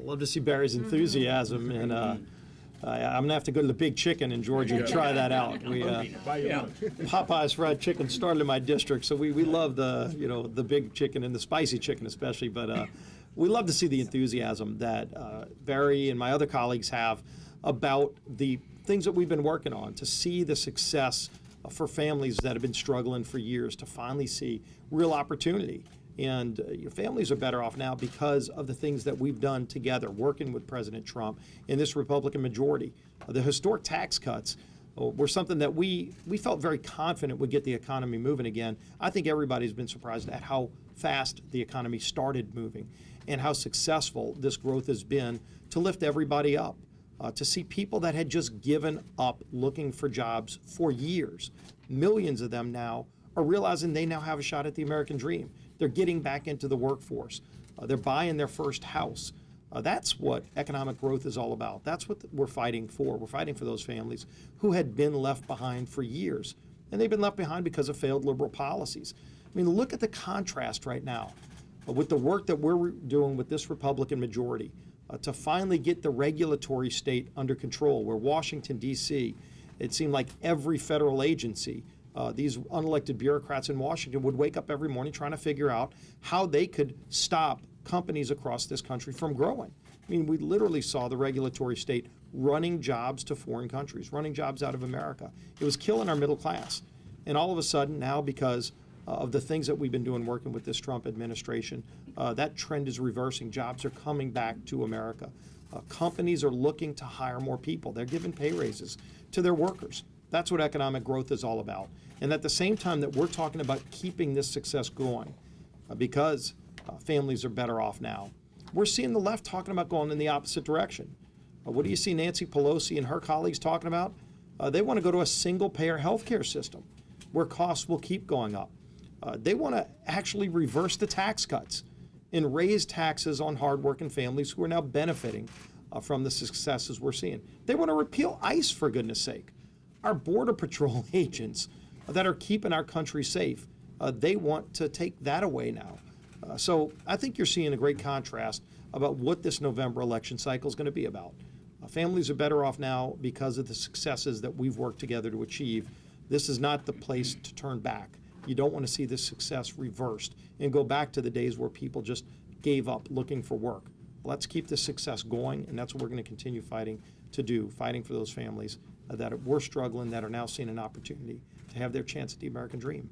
love to see Barry's enthusiasm, and I'm gonna have to go to the Big Chicken in Georgia and try that out. Popeye's fried chicken started in my district, so we love the big chicken and the spicy chicken especially. But we love to see the enthusiasm that Barry and my other colleagues have about the things that we've been working on, to see the success for families that have been struggling for years, to finally see real opportunity. And your families are better off now because of the things that we've done together, working with President Trump and this Republican majority. The historic tax cuts were something that we felt very confident would get the economy moving again. I think everybody's been surprised at how fast the economy started moving and how successful this growth has been to lift everybody up. To see people that had just given up looking for jobs for years, millions of them now are realizing they now have a shot at the American dream. They're getting back into the workforce. They're buying their first house. That's what economic growth is all about. That's what we're fighting for. We're fighting for those families who had been left behind for years. And they've been left behind because of failed liberal policies. I mean, look at the contrast right now with the work that we're doing with this Republican majority to finally get the regulatory state under control, where Washington, D.C., it seemed like every federal agency, these unelected bureaucrats in Washington would wake up every morning trying to figure out how they could stop companies across this country from growing. I mean, we literally saw the regulatory state running jobs to foreign countries, running jobs out of America. It was killing our middle class. And all of a sudden now, because of the things that we've been doing working with this Trump administration, that trend is reversing. Jobs are coming back to America. Companies are looking to hire more people. They're giving pay raises to their workers. That's what economic growth is all about. And at the same time that we're talking about keeping this success going, because families are better off now, we're seeing the left talking about going in the opposite direction. What do you see Nancy Pelosi and her colleagues talking about? They want to go to a single-payer healthcare system where costs will keep going up. They want to actually reverse the tax cuts and raise taxes on hardworking families who are now benefiting from the successes we're seeing. They want to repeal ICE, for goodness sake. Our Border Patrol agents that are keeping our country safe, they want to take that away now. So I think you're seeing a great contrast about what this November election cycle is going to be about. Families are better off now because of the successes that we've worked together to achieve. This is not the place to turn back. You don't want to see this success reversed and go back to the days where people just gave up looking for work. Let's keep this success going, and that's what we're going to continue fighting to do, fighting for those families that were struggling, that are now seeing an opportunity to have their chance at the American dream.